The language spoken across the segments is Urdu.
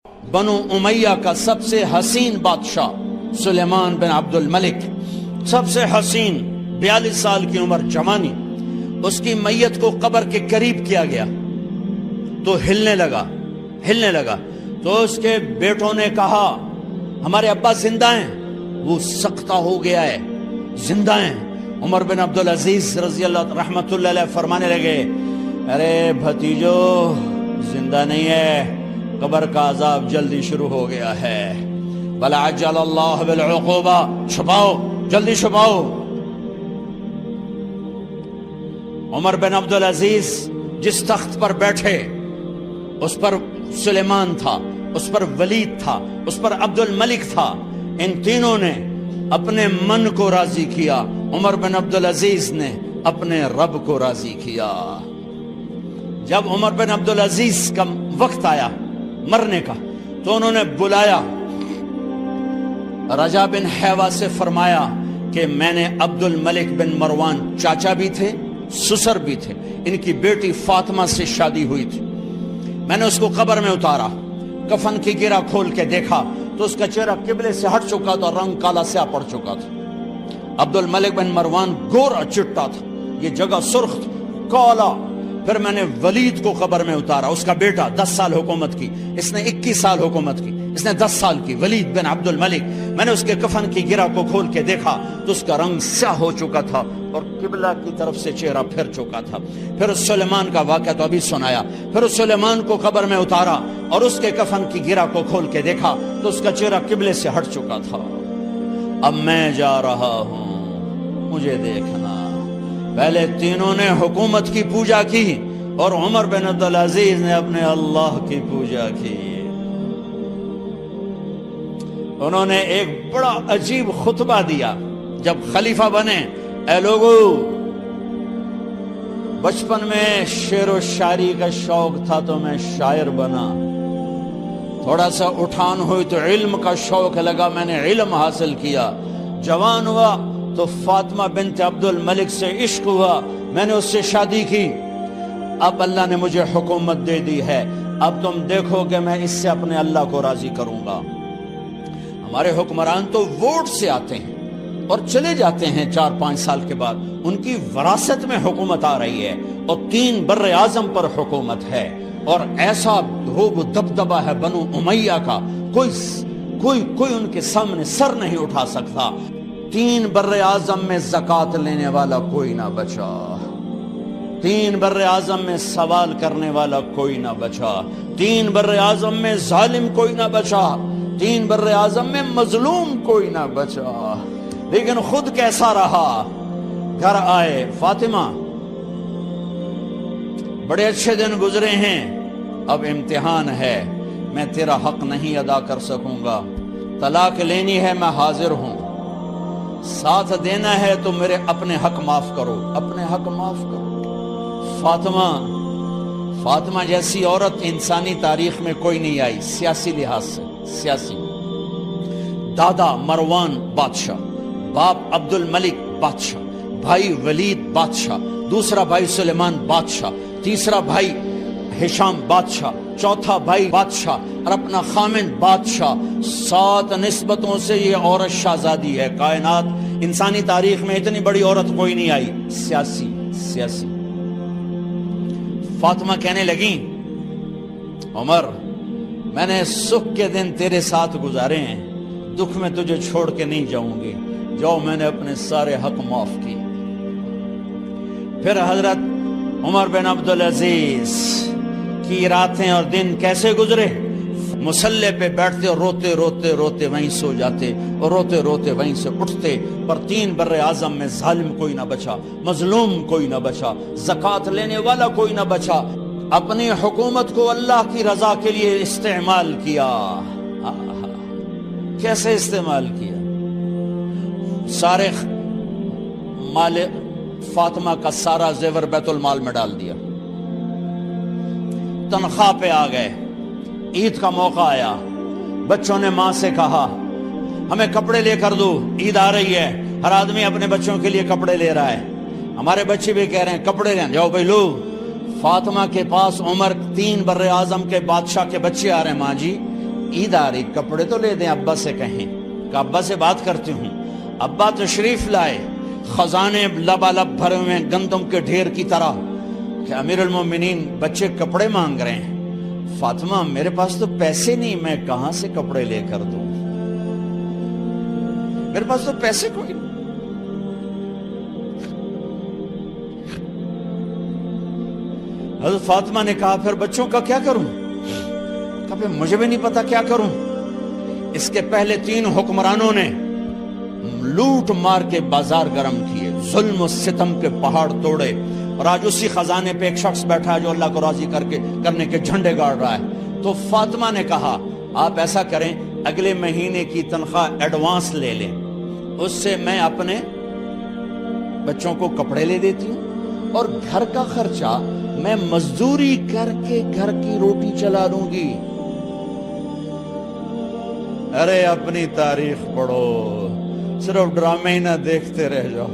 بنو امیہ کا سب سے حسین بادشاہ سلیمان بن عبد الملک، سب سے حسین، 42 سال کی عمر، جوانی، اس کی میت کو قبر کے قریب کیا گیا تو ہلنے لگا تو اس کے بیٹوں نے کہا ہمارے ابا زندہ ہیں، وہ سکتہ ہو گیا ہے، زندہ ہیں۔ عمر بن عبدالعزیز رضی اللہ رحمت اللہ علیہ فرمانے لگے ارے بھتیجو زندہ نہیں ہے، قبر کا عذاب جلدی شروع ہو گیا ہے، بل عجل اللہ بالعقوبہ، چھپاؤ، جلدی چھپاؤ۔ عمر بن عبدالعزیز جس تخت پر بیٹھے اس پر سلیمان تھا، اس پر ولید تھا، اس پر عبد الملک تھا، ان تینوں نے اپنے من کو راضی کیا، عمر بن عبدالعزیز نے اپنے رب کو راضی کیا۔ جب عمر بن عبدالعزیز کا وقت آیا مرنے کا تو انہوں نے بلایا رجا بن حیوہ سے، فرمایا کہ میں نے عبد الملک بن مروان چاچا بھی تھے، سسر بھی تھے، ان کی بیٹی فاطمہ سے شادی ہوئی تھی، میں نے اس کو قبر میں اتارا، کفن کی گرہ کھول کے دیکھا تو اس کا چہرہ قبلے سے ہٹ چکا تھا، رنگ کالا سیاہ پڑ چکا تھا۔ عبد الملک بن مروان گورا چٹا تھا، یہ جگہ سرخ تھی، کالا۔ پھر میں نے ولید کو قبر میں اتارا، اس کا بیٹا 10 سال حکومت کی، اس نے 21 سال حکومت کی، اس نے 10 سال کی، ولید بن عبد الملک۔ میں نے اس کے کفن کی گرہ کو کھول کے دیکھا تو اس کا رنگ سیاہ ہو چکا تھا اور قبلہ کی طرف سے چہرہ پھر چکا تھا۔ پھر اس سلیمان کا واقعہ تو ابھی سنایا، پھر اس سلیمان کو قبر میں اتارا اور اس کے کفن کی گرہ کو کھول کے دیکھا تو اس کا چہرہ قبلے سے ہٹ چکا تھا۔ اب میں جا رہا ہوں، مجھے دیکھنا۔ پہلے تینوں نے حکومت کی پوجا کی اور عمر بن عبدالعزیز نے اپنے اللہ کی پوجا کی۔ انہوں نے ایک بڑا عجیب خطبہ دیا جب خلیفہ بنے، اے لوگو، بچپن میں شعر و شاعری کا شوق تھا تو میں شاعر بنا، تھوڑا سا اٹھان ہوئی تو علم کا شوق لگا، میں نے علم حاصل کیا، جوان ہوا تو فاطمہ بنت عبد الملک سے عشق ہوا، میں نے اس سے شادی کی، اب اللہ نے مجھے حکومت دے دی ہے، اب تم دیکھو کہ میں اس سے اپنے اللہ کو راضی کروں گا۔ ہمارے حکمران تو ووٹ سے آتے ہیں اور چلے جاتے ہیں 4-5 سال کے بعد، ان کی وراثت میں حکومت آ رہی ہے اور 3 بر اعظم پر حکومت ہے اور ایسا روب دبدبہ ہے بنو امیہ کا، کوئی ان کے سامنے سر نہیں اٹھا سکتا۔ 3 بر اعظم میں زکوٰۃ لینے والا کوئی نہ بچا، 3 بر اعظم میں سوال کرنے والا کوئی نہ بچا، 3 بر اعظم میں ظالم کوئی نہ بچا، 3 بر اعظم میں مظلوم کوئی نہ بچا۔ لیکن خود کیسا رہا؟ گھر آئے، فاطمہ بڑے اچھے دن گزرے ہیں، اب امتحان ہے، میں تیرا حق نہیں ادا کر سکوں گا، طلاق لینی ہے میں حاضر ہوں، ساتھ دینا ہے تو میرے اپنے حق معاف کرو، اپنے حق معاف کرو۔ فاطمہ جیسی عورت انسانی تاریخ میں کوئی نہیں آئی، سیاسی لحاظ سے، سیاسی، دادا مروان بادشاہ، باپ عبد الملک بادشاہ، بھائی ولید بادشاہ، دوسرا بھائی سلیمان بادشاہ، تیسرا بھائی ہشام بادشاہ، چوتھا بھائی بادشاہ اور اپنا خامن بادشاہ، 7 نسبتوں سے یہ عورت شہزادی ہے۔ کائنات انسانی تاریخ میں اتنی بڑی عورت کوئی نہیں آئی، سیاسی۔ فاطمہ کہنے لگیں عمر، میں نے سکھ کے دن تیرے ساتھ گزارے ہیں، دکھ میں تجھے چھوڑ کے نہیں جاؤں گی، جاؤ، میں نے اپنے سارے حق معاف کیے۔ پھر حضرت عمر بن عبدالعزیز کی راتیں اور دن کیسے گزرے؟ مسلح پہ بیٹھتے اور روتے وہیں سو جاتے اور روتے وہیں سے اٹھتے، پر 3 بر اعظم میں ظالم کوئی نہ بچا، مظلوم کوئی نہ بچا، زکوٰۃ لینے والا کوئی نہ بچا، اپنی حکومت کو اللہ کی رضا کے لیے استعمال کیا۔ کیسے استعمال کیا؟ سارے مال فاطمہ کا سارا زیور بیت المال میں ڈال دیا، تنخواہ پہ آ گئے، عید کا موقع آیا، بچوں نے ماں سے کہا ہمیں کپڑے لے کر دو، عید آ رہی ہے، ہر آدمی اپنے بچوں کے لیے کپڑے لے رہا ہے، ہمارے بچے بھی کہہ رہے ہیں کپڑے لیں، جاؤ بھائی لو۔ فاطمہ کے پاس عمر 3 بر اعظم کے بادشاہ کے بچے آ رہے ہیں، ماں جی عید آ رہی، کپڑے تو لے دیں، ابا سے کہیں کہ ابا سے بات کرتی ہوں۔ ابا تشریف لائے، خزانے لبالب بھرے ہوئے گندم کے ڈھیر کی طرح کہ امیر المومنین بچے کپڑے مانگ رہے ہیں۔ فاطمہ میرے پاس تو پیسے نہیں، میں کہاں سے کپڑے لے کر دوں، میرے پاس تو پیسے کوئی نہیں۔ حضرت فاطمہ نے کہا پھر بچوں کا کیا کروں؟ کہا پھر مجھے بھی نہیں پتا کیا کروں۔ اس کے پہلے 3 حکمرانوں نے لوٹ مار کے بازار گرم کیے، ظلم و ستم کے پہاڑ توڑے، اور آج اسی خزانے پہ ایک شخص بیٹھا ہے جو اللہ کو راضی کرنے کے جھنڈے گاڑ رہا ہے۔ تو فاطمہ نے کہا آپ ایسا کریں، اگلے مہینے کی تنخواہ ایڈوانس لے لیں، اس سے میں اپنے بچوں کو کپڑے لے دیتی ہوں، اور گھر کا خرچہ میں مزدوری کر کے گھر کی روٹی چلا لوں گی۔ ارے اپنی تاریخ پڑھو، صرف ڈرامے ہی نہ دیکھتے رہ جاؤ،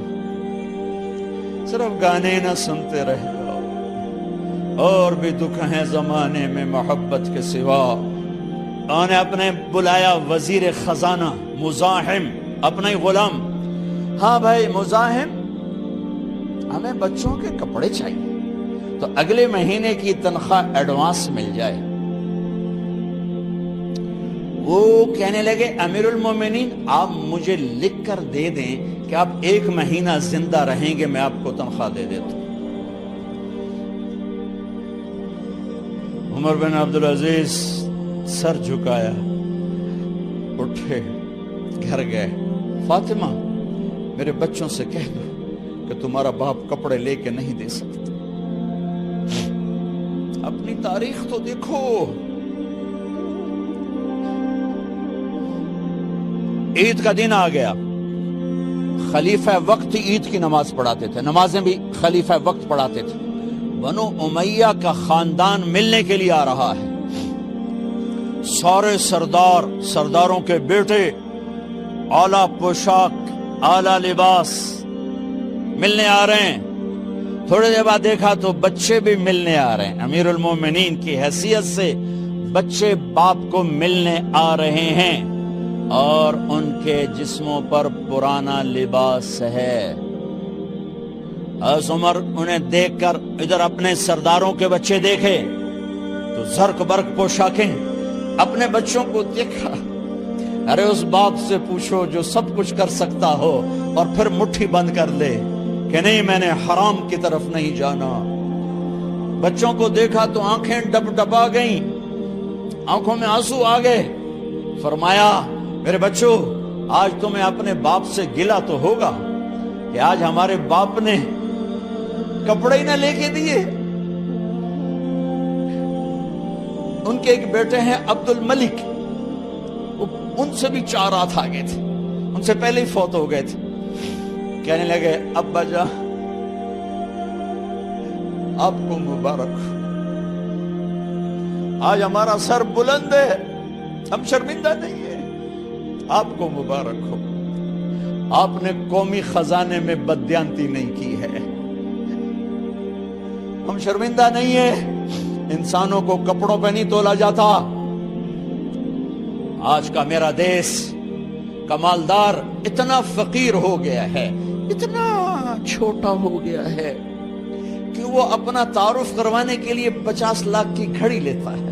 صرف گانے نہ سنتے رہ جاؤ، اور بھی دکھ ہیں زمانے میں محبت کے سوا۔ انہوں نے اپنے بلایا وزیر خزانہ مزاحم، اپنا ہی غلام، ہاں بھائی مزاحم ہمیں بچوں کے کپڑے چاہیے، تو اگلے مہینے کی تنخواہ ایڈوانس مل جائے۔ وہ کہنے لگے امیر المومنین آپ مجھے لکھ کر دے دیں کہ آپ 1 مہینہ زندہ رہیں گے، میں آپ کو تنخواہ دے دیتا ہوں۔ عمر بن عبدالعزیز سر جھکایا، اٹھے، گھر گئے، فاطمہ میرے بچوں سے کہہ دو کہ تمہارا باپ کپڑے لے کے نہیں دے سکتا۔ اپنی تاریخ تو دیکھو، عید کا دن آ گیا، خلیفہ وقت عید کی نماز پڑھاتے تھے، نمازیں بھی خلیفہ وقت پڑھاتے تھے۔ بنو امیہ کا خاندان ملنے کے لیے آ رہا ہے، سارے سرداروں کے بیٹے اعلیٰ پوشاک، اعلیٰ لباس ملنے آ رہے ہیں۔ تھوڑے دیر بعد دیکھا تو بچے بھی ملنے آ رہے ہیں، امیر المومنین کی حیثیت سے بچے باپ کو ملنے آ رہے ہیں، اور ان کے جسموں پر پرانا لباس ہے۔ حضرت عمر انہیں دیکھ کر ادھر اپنے سرداروں کے بچے دیکھے تو زرق برق پوشاکیں، اپنے بچوں کو دیکھا۔ ارے اس باپ سے پوچھو جو سب کچھ کر سکتا ہو اور پھر مٹھی بند کر لے کہ نہیں میں نے حرام کی طرف نہیں جانا۔ بچوں کو دیکھا تو آنکھیں ڈب ڈبا گئیں، آنکھوں میں آنسو آ گئے۔ فرمایا میرے بچوں آج تمہیں اپنے باپ سے گلہ تو ہوگا کہ آج ہمارے باپ نے کپڑے ہی نہ لے کے دیے۔ ان کے ایک بیٹے ہیں عبد الملک، ان سے بھی 4 رات آگے تھے، ان سے پہلے ہی فوت ہو گئے تھے۔ کہنے لگے ابا جان آپ کو مبارک ہو، آج ہمارا سر بلند ہے، ہم شرمندہ نہیں ہیں، آپ کو مبارک ہو، آپ نے قومی خزانے میں بددیانتی نہیں کی ہے، ہم شرمندہ نہیں ہیں، انسانوں کو کپڑوں پہ نہیں تولا جاتا۔ آج کا میرا دیس کا مالدار اتنا فقیر ہو گیا ہے، اتنا چھوٹا ہو گیا ہے کہ وہ اپنا تعارف کروانے کے لیے 50 لاکھ کی گھڑی لیتا ہے،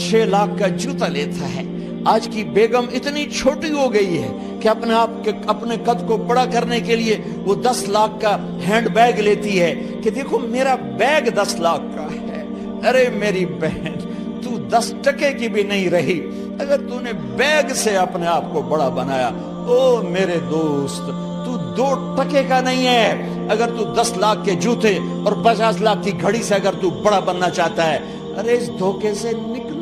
6 لاکھ کا جوتا لیتا ہے۔ آج کی بیگم اتنی چھوٹی ہو گئی ہے کہ اپنے قد کو بڑا کرنے کے لیے وہ 10 لاکھ کا ہینڈ بیگ لیتی ہے کہ دیکھو میرا بیگ 10 لاکھ کا ہے۔ ارے میری بہن تو 10 ٹکے کی بھی نہیں رہی اگر تو نے بیگ سے اپنے آپ کو بڑا بنایا۔ او میرے دوست تو 2 ٹکے کا نہیں ہے اگر تو 10 لاکھ کے جوتے اور 50 لاکھ کی گھڑی سے اگر تو بڑا بننا چاہتا ہے۔ ارے اس دھوکے سے نکلو۔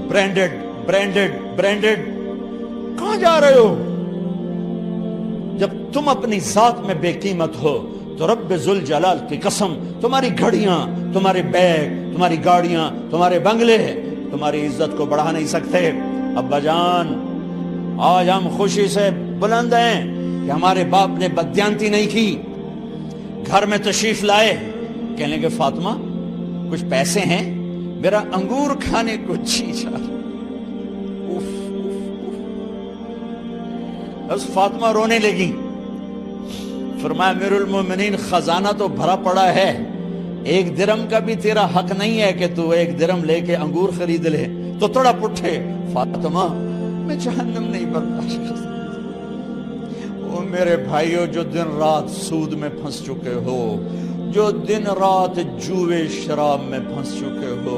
برینڈڈ کہاں جا رہے ہو؟ جب تم اپنی ذات میں بے قیمت ہو تو رب ذوالجلال کی قسم تمہاری گھڑیاں، تمہارے بیگ، تمہاری گاڑیاں، تمہارے بنگلے تمہاری عزت کو بڑھا نہیں سکتے۔ ابا جان آج ہم خوشی سے بلند ہیں کہ ہمارے باپ نے بددیانتی نہیں کی۔ گھر میں تشریف لائے، کہنے لگے فاطمہ کچھ پیسے ہیں، میرا انگور کھانے کو جی چاہ رہا۔ بس فاطمہ رونے لگی، فرمایا امیر المومنین خزانہ تو بھرا پڑا ہے، 1 درم کا بھی تیرا حق نہیں ہے کہ تو 1 درم لے کے انگور خرید لے۔ تو تھوڑا پٹھے، فاطمہ میں جہنم نہیں برداشت کر سکتا۔ وہ میرے بھائیوں جو دن رات سود میں پھنس چکے ہو، جو دن رات جوے شراب میں پھنس چکے ہو،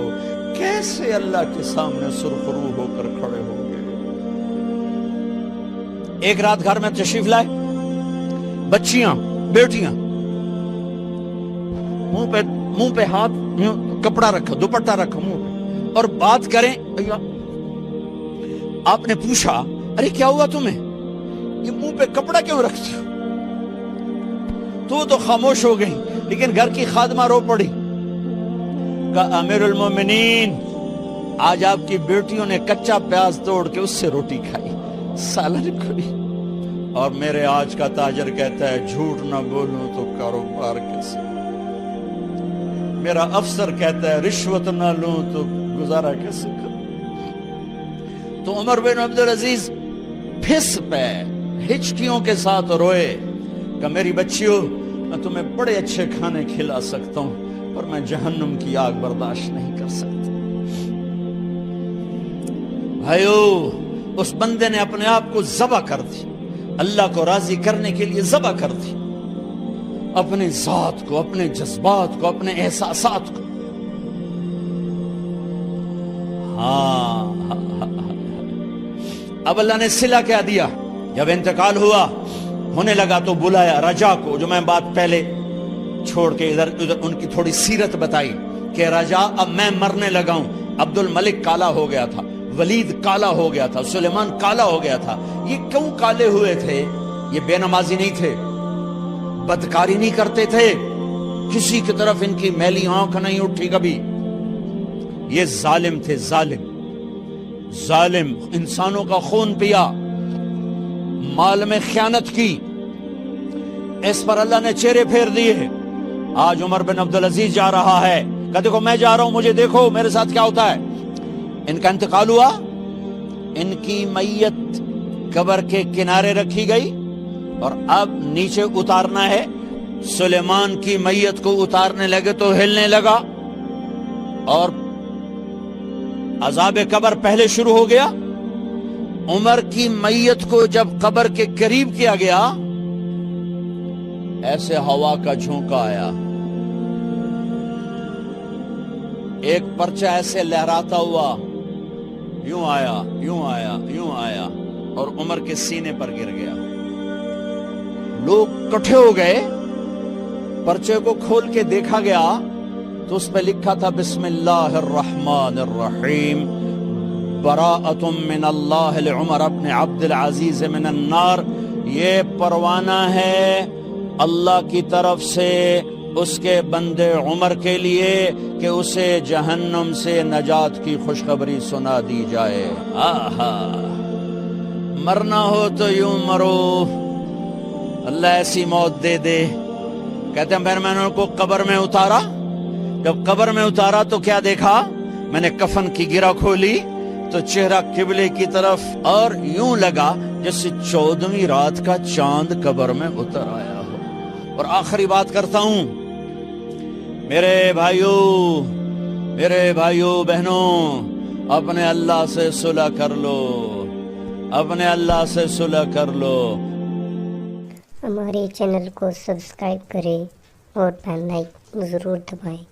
کیسے اللہ کے سامنے سرخرو ہو کر کھڑے ہو گئے؟ ایک رات گھر میں تشریف لائے، بچیاں بیٹیاں، منہ پہ ہاتھ، کپڑا رکھا، دوپٹہ رکھا منہ پہ، اور بات کریں۔ آپ نے پوچھا ارے کیا ہوا تمہیں، یہ منہ پہ کپڑا کیوں رکھتے ہو؟ تو خاموش ہو گئی، لیکن گھر کی خادمہ رو پڑی، کہا امیر المومنین آج آپ کی بیٹیوں نے کچا پیاز توڑ کے اس سے روٹی کھائی، سالن کھائی، اور میرے آج کا تاجر کہتا ہے جھوٹ نہ بولوں تو کاروبار کیسے، میرا افسر کہتا ہے رشوت نہ لوں تو گزارا کیسے کروں۔ تو عمر بن عبدالعزیز پھس پہ ہچکیوں کے ساتھ روئے کہ میری بچیوں میں تمہیں بڑے اچھے کھانے کھلا سکتا ہوں پر میں جہنم کی آگ برداشت نہیں کر سکتا۔ بھائیو، اس بندے نے اپنے آپ کو ذبح کر دی، اللہ کو راضی کرنے کے لیے ذبح کر دی، اپنے ذات کو، اپنے جذبات کو، اپنے احساسات کو۔ اب اللہ نے صلہ کیا دیا، جب انتقال ہونے لگا تو بلایا رجا کو، جو میں بات پہلے چھوڑ کے ادھر ان کی تھوڑی سیرت بتائی کہ رجا اب میں مرنے لگا ہوں۔ عبد الملک کالا ہو گیا تھا، ولید کالا ہو گیا تھا، سلیمان کالا ہو گیا تھا۔ یہ کیوں کالے ہوئے تھے؟ یہ بے نمازی نہیں تھے، بدکاری نہیں کرتے تھے، کسی کی طرف ان کی میلی آنکھ نہیں اٹھی کبھی۔ یہ ظالم تھے، ظالم انسانوں کا خون پیا، مال میں خیانت کی، اس پر اللہ نے چہرے پھیر دیے۔ آج عمر بن عبدالعزیز جا رہا ہے کہ دیکھو میں جا رہا ہوں، مجھے دیکھو میرے ساتھ کیا ہوتا ہے۔ ان کا انتقال ہوا، ان کی میت قبر کے کنارے رکھی گئی، اور اب نیچے اتارنا ہے۔ سلیمان کی میت کو اتارنے لگے تو ہلنے لگا، اور عذاب قبر پہلے شروع ہو گیا۔ عمر کی میت کو جب قبر کے قریب کیا گیا، ایسے ہوا کا جھونکا آیا، ایک پرچہ ایسے لہراتا ہوا یوں آیا، یوں آیا، یوں آیا، اور عمر کے سینے پر گر گیا۔ لوگ کٹھے ہو گئے، پرچے کو کھول کے دیکھا گیا تو اس پہ لکھا تھا بسم اللہ الرحمن الرحیم، براءۃ من اللہ لعمر بن عبد العزیز من النار۔ یہ پروانہ ہے اللہ کی طرف سے اس کے بندے عمر کے لیے کہ اسے جہنم سے نجات کی خوشخبری سنا دی جائے۔ آہا، مرنا ہو تو یوں مرو، اللہ ایسی موت دے دے۔ کہتے ہیں میں نے ان کو قبر میں اتارا، جب قبر میں اتارا تو کیا دیکھا؟ میں نے کفن کی گرہ کھولی تو چہرہ قبلے کی طرف، اور یوں لگا جیسے 14ویں رات کا چاند قبر میں اتر آیا ہو۔ اور آخری بات کرتا ہوں، میرے بھائیوں بہنوں، اپنے اللہ سے صلح کر لو، اپنے اللہ سے صلح کر لو۔ ہمارے چینل کو سبسکرائب کریں اور بیل آئکن ضرور دبائیں۔